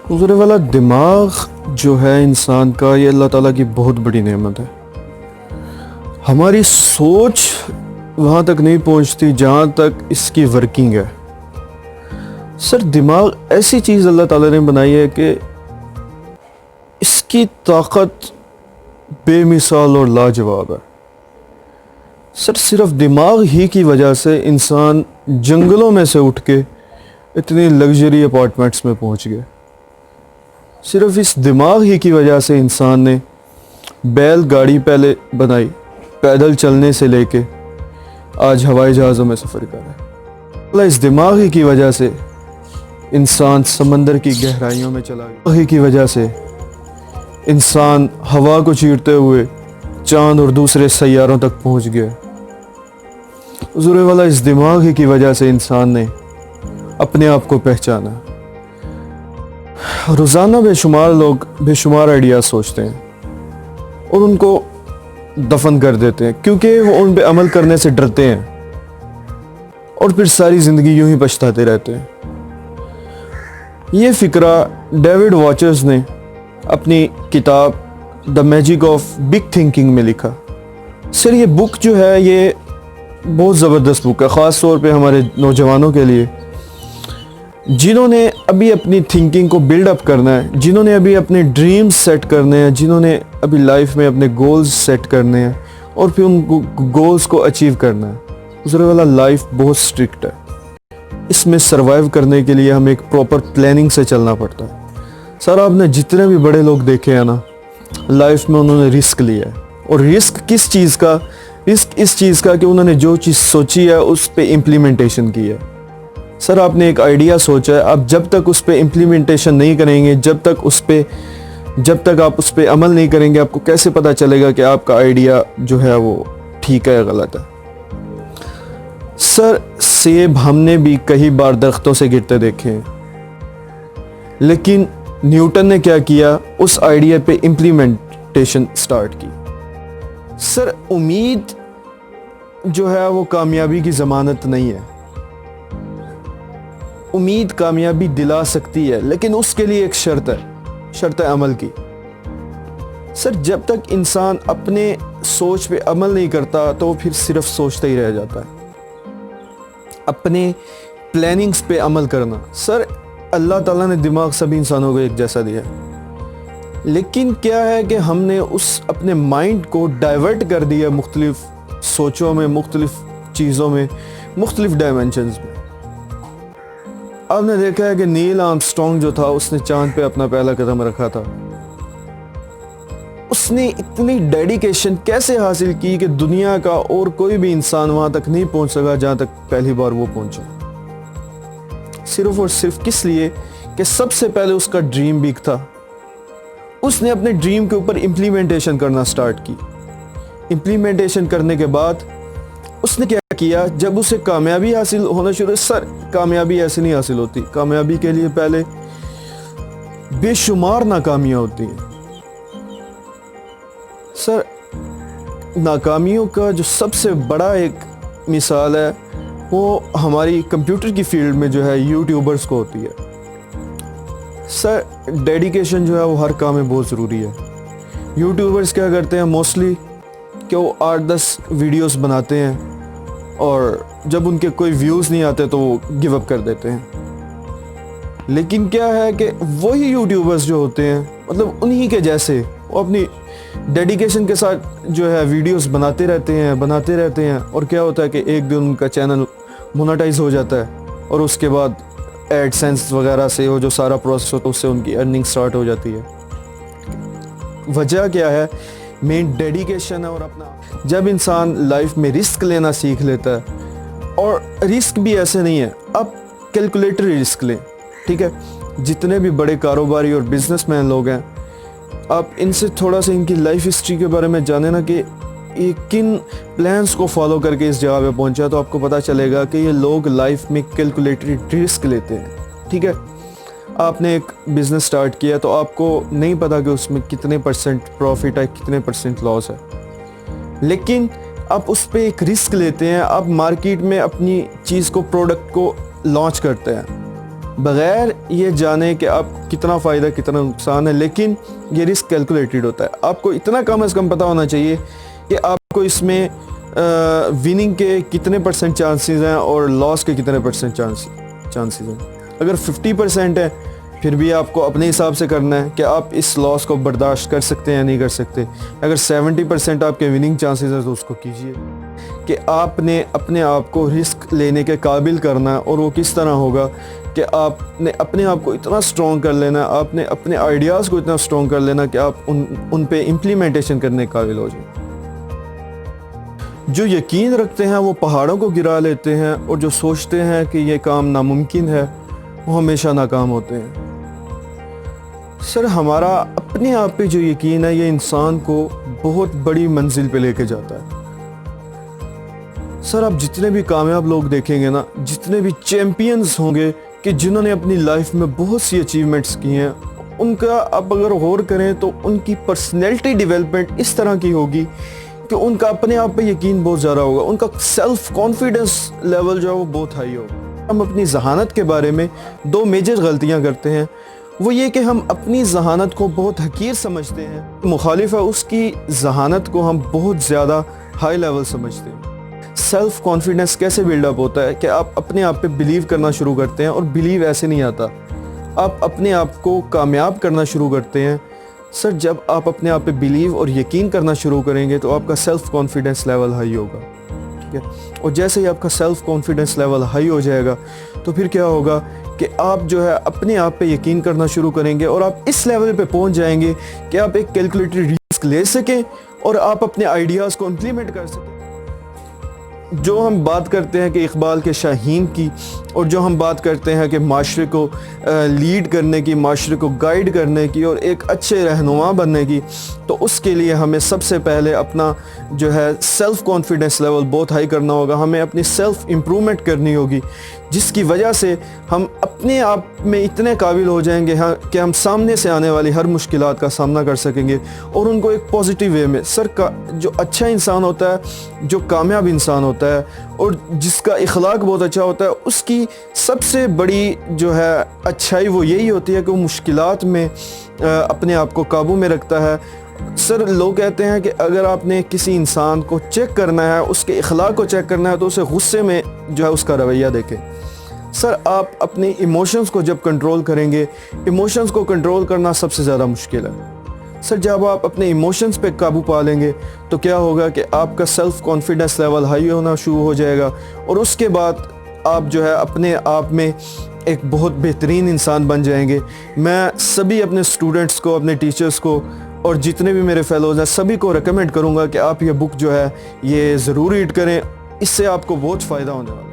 حضور والا دماغ جو ہے انسان کا، یہ اللہ تعالیٰ کی بہت بڑی نعمت ہے۔ ہماری سوچ وہاں تک نہیں پہنچتی جہاں تک اس کی ورکنگ ہے۔ سر دماغ ایسی چیز اللہ تعالیٰ نے بنائی ہے کہ اس کی طاقت بے مثال اور لاجواب ہے۔ سر صرف دماغ ہی کی وجہ سے انسان جنگلوں میں سے اٹھ کے اتنی لگژری اپارٹمنٹس میں پہنچ گئے۔ صرف اس دماغ ہی کی وجہ سے انسان نے بیل گاڑی پہلے بنائی، پیدل چلنے سے لے کے آج ہوائی جہازوں میں سفر کر رہا ہے۔ اس دماغ ہی کی وجہ سے انسان سمندر کی گہرائیوں میں چلا گیا۔ دماغ ہی کی وجہ سے انسان ہوا کو چیرتے ہوئے چاند اور دوسرے سیاروں تک پہنچ گیا۔ حضور والا اس دماغ ہی کی وجہ سے انسان نے اپنے آپ کو پہچانا۔ روزانہ بے شمار لوگ بے شمار آئیڈیاز سوچتے ہیں اور ان کو دفن کر دیتے ہیں کیونکہ وہ ان پہ عمل کرنے سے ڈرتے ہیں، اور پھر ساری زندگی یوں ہی پچھتاتے رہتے ہیں۔ یہ فکرہ ڈیوڈ واچرز نے اپنی کتاب the magic of big thinking میں لکھا۔ سر یہ بک جو ہے یہ بہت زبردست بک ہے، خاص طور پہ ہمارے نوجوانوں کے لیے جنہوں نے ابھی اپنی تھنکنگ کو بلڈ اپ کرنا ہے، جنہوں نے ابھی اپنے ڈریمز سیٹ کرنے ہیں، جنہوں نے ابھی لائف میں اپنے گولز سیٹ کرنے ہیں اور پھر ان گولز کو اچیو کرنا ہے۔ حضور والا لائف بہت سٹرکٹ ہے، اس میں سروائیو کرنے کے لیے ہمیں ایک پراپر پلاننگ سے چلنا پڑتا ہے۔ سر آپ نے جتنے بھی بڑے لوگ دیکھے ہیں نا لائف میں، انہوں نے رسک لیا ہے، اور رسک کس چیز کا؟ رسک اس چیز کا کہ انہوں نے جو چیز سوچی ہے اس پہ امپلیمنٹیشن کی ہے۔ سر آپ نے ایک آئیڈیا سوچا ہے، آپ جب تک اس پہ امپلیمنٹیشن نہیں کریں گے، جب تک آپ اس پہ عمل نہیں کریں گے، آپ کو کیسے پتا چلے گا کہ آپ کا آئیڈیا جو ہے وہ ٹھیک ہے یا غلط ہے؟ سر سیب ہم نے بھی کئی بار درختوں سے گرتے دیکھے ہیں، لیکن نیوٹن نے کیا کیا؟ اس آئیڈیا پہ امپلیمنٹیشن سٹارٹ کی۔ سر امید جو ہے وہ کامیابی کی ضمانت نہیں ہے۔ امید کامیابی دلا سکتی ہے، لیکن اس کے لیے ایک شرط ہے عمل کی۔ سر جب تک انسان اپنے سوچ پہ عمل نہیں کرتا تو وہ پھر صرف سوچتا ہی رہ جاتا ہے۔ اپنے پلاننگز پہ عمل کرنا۔ سر اللہ تعالیٰ نے دماغ سبھی انسانوں کو ایک جیسا دیا ہے، لیکن کیا ہے کہ ہم نے اس اپنے مائنڈ کو ڈائیورٹ کر دیا مختلف سوچوں میں، مختلف چیزوں میں، مختلف ڈائمینشنز میں۔ آپ نے دیکھا ہے کہ نیل آرمسٹرانگ جو تھا اس نے چاند پہ اپنا پہلا قدم رکھا تھا۔ اس نے اتنی ڈیڈیکیشن کیسے حاصل کی کہ دنیا کا اور کوئی بھی انسان وہاں تک نہیں پہنچ سکا جہاں تک پہلی بار وہ پہنچا، صرف اور صرف کس لیے کہ سب سے پہلے اس کا ڈریم بگ تھا۔ اس نے اپنے ڈریم کے اوپر امپلیمنٹیشن کرنا سٹارٹ کی۔ امپلیمنٹیشن کرنے کے بعد اس نے کیا کیا؟ جب اسے کامیابی حاصل ہونا شروع، سر کامیابی ایسے نہیں حاصل ہوتی، کامیابی کے لیے پہلے بے شمار ناکامیاں ہوتی ہیں۔ سر ناکامیوں کا جو سب سے بڑا ایک مثال ہے وہ ہماری کمپیوٹر کی فیلڈ میں جو ہے یوٹیوبرز کو ہوتی ہے۔ سر ڈیڈیکیشن جو ہے وہ ہر کام میں بہت ضروری ہے۔ یوٹیوبرز کیا کرتے ہیں موسٹلی کہ وہ 8-10 ویڈیوز بناتے ہیں اور جب ان کے کوئی ویوز نہیں آتے تو وہ گیو اپ کر دیتے ہیں۔ لیکن کیا ہے کہ وہی یوٹیوبرز جو ہوتے ہیں، مطلب انہی کے جیسے، وہ اپنی ڈیڈیکیشن کے ساتھ جو ہے ویڈیوز بناتے رہتے ہیں اور کیا ہوتا ہے کہ ایک دن ان کا چینل مونیٹائز ہو جاتا ہے، اور اس کے بعد ایڈ سینس وغیرہ سے وہ جو سارا پروسیس ہوتا ہے اس سے ان کی ارننگ سٹارٹ ہو جاتی ہے۔ وجہ کیا ہے؟ مین ڈیڈیکیشن ہے۔ اور اپنا جب انسان لائف میں رسک لینا سیکھ لیتا ہے، اور رسک بھی ایسے نہیں ہے، آپ کیلکولیٹری رسک لیں، ٹھیک ہے؟ جتنے بھی بڑے کاروباری اور بزنس مین لوگ ہیں، آپ ان سے تھوڑا سا ان کی لائف ہسٹری کے بارے میں جانیں نا کہ یہ کن پلانس کو فالو کر کے اس جگہ پہ پہنچا، تو آپ کو پتہ چلے گا کہ یہ لوگ لائف میں کیلکولیٹری رسک لیتے ہیں، ٹھیک ہے؟ آپ نے ایک بزنس سٹارٹ کیا تو آپ کو نہیں پتا کہ اس میں کتنے پرسنٹ پروفٹ ہے، کتنے پرسنٹ لاس ہے، لیکن آپ اس پہ ایک رسک لیتے ہیں۔ آپ مارکیٹ میں اپنی چیز کو، پروڈکٹ کو لانچ کرتے ہیں، بغیر یہ جانے کہ آپ کتنا فائدہ کتنا نقصان ہے، لیکن یہ رسک کیلکولیٹڈ ہوتا ہے. آپ کو اتنا کم از کم پتہ ہونا چاہیے کہ آپ کو اس میں وننگ کے کتنے % چانسز ہیں اور لاس کے کتنے % چانسز ہیں. اگر 50% ہے پھر بھی آپ کو اپنے حساب سے کرنا ہے کہ آپ اس لاس کو برداشت کر سکتے ہیں یا نہیں کر سکتے. اگر 70% آپ کے وننگ چانسز ہیں تو اس کو کیجئے. کہ آپ نے اپنے آپ کو رسک لینے کے قابل کرنا، اور وہ کس طرح ہوگا کہ آپ نے اپنے آپ کو اتنا سٹرونگ کر لینا، آپ نے اپنے آئیڈیاز کو اتنا سٹرونگ کر لینا کہ آپ ان پہ امپلیمنٹیشن کرنے کے قابل ہو جائیں. جو یقین رکھتے ہیں وہ پہاڑوں کو گرا لیتے ہیں، اور جو سوچتے ہیں کہ یہ کام ناممکن ہے وہ ہمیشہ ناکام ہوتے ہیں. سر ہمارا اپنے آپ پہ جو یقین ہے یہ انسان کو بہت بڑی منزل پہ لے کے جاتا ہے. سر آپ جتنے بھی کامیاب لوگ دیکھیں گے نا، جتنے بھی چیمپئنز ہوں گے کہ جنہوں نے اپنی لائف میں بہت سی اچیومنٹس کی ہیں، ان کا آپ اگر غور کریں تو ان کی پرسنالٹی ڈیولپمنٹ اس طرح کی ہوگی کہ ان کا اپنے آپ پہ یقین بہت زیادہ ہوگا، ان کا سیلف کانفیڈنس لیول جو ہے وہ بہت ہائی ہوگا. ہم اپنی ذہانت کے بارے میں 2 میجر غلطیاں کرتے ہیں. وہ یہ کہ ہم اپنی ذہانت کو بہت حقیر سمجھتے ہیں، مخالف ہے اس کی ذہانت کو ہم بہت زیادہ ہائی لیول سمجھتے ہیں. سیلف کانفیڈنس کیسے بلڈ اپ ہوتا ہے کہ آپ اپنے آپ پہ بلیو کرنا شروع کرتے ہیں، اور بلیو ایسے نہیں آتا، آپ اپنے آپ کو کامیاب کرنا شروع کرتے ہیں. سر جب آپ اپنے آپ پہ بلیو اور یقین کرنا شروع کریں گے تو آپ کا سیلف کانفیڈنس لیول ہائی ہوگا. ٹھیک ہے، اور جیسے ہی آپ کا سیلف کانفیڈنس لیول ہائی ہو جائے گا تو پھر کیا ہوگا کہ آپ جو ہے اپنے آپ پہ یقین کرنا شروع کریں گے، اور آپ اس لیول پہ پہنچ جائیں گے کہ آپ ایک کیلکولیٹڈ رسک لے سکیں اور آپ اپنے آئیڈیاز کو امپلیمنٹ کر سکیں. جو ہم بات کرتے ہیں کہ اقبال کے شاہین کی، اور جو ہم بات کرتے ہیں کہ معاشرے کو لیڈ کرنے کی، معاشرے کو گائیڈ کرنے کی اور ایک اچھے رہنما بننے کی، تو اس کے لیے ہمیں سب سے پہلے اپنا جو ہے سیلف کانفیڈنس لیول بہت ہائی کرنا ہوگا. ہمیں اپنی سیلف امپرومنٹ کرنی ہوگی، جس کی وجہ سے ہم اپنے آپ میں اتنے قابل ہو جائیں گے کہ ہم سامنے سے آنے والی ہر مشکلات کا سامنا کر سکیں گے، اور ان کو ایک پازیٹیو وے میں. سر جو اچھا انسان ہوتا ہے، جو کامیاب انسان ہوتا ہے، اور جس کا اخلاق بہت اچھا ہوتا ہے، اس کی سب سے بڑی جو ہے اچھائی وہ یہی ہوتی ہے کہ وہ مشکلات میں اپنے آپ کو قابو میں رکھتا ہے. سر لوگ کہتے ہیں کہ اگر آپ نے کسی انسان کو چیک کرنا ہے، اس کے اخلاق کو چیک کرنا ہے، تو اسے غصے میں جو ہے اس کا رویہ دیکھیں. سر آپ اپنے ایموشنز کو جب کنٹرول کریں گے، ایموشنز کو کنٹرول کرنا سب سے زیادہ مشکل ہے. سر جب آپ اپنے ایموشنز پہ قابو پا لیں گے تو کیا ہوگا کہ آپ کا سیلف کانفیڈنس لیول ہائی ہونا شروع ہو جائے گا، اور اس کے بعد آپ جو ہے اپنے آپ میں ایک بہت بہترین انسان بن جائیں گے. میں سبھی اپنے اسٹوڈنٹس کو، اپنے ٹیچرز کو، اور جتنے بھی میرے فیلوز ہیں سبھی کو ریکمینڈ کروں گا کہ آپ یہ بک جو ہے یہ ضرور ریڈ کریں. اس سے آپ کو بہت فائدہ ہونے والا ہے.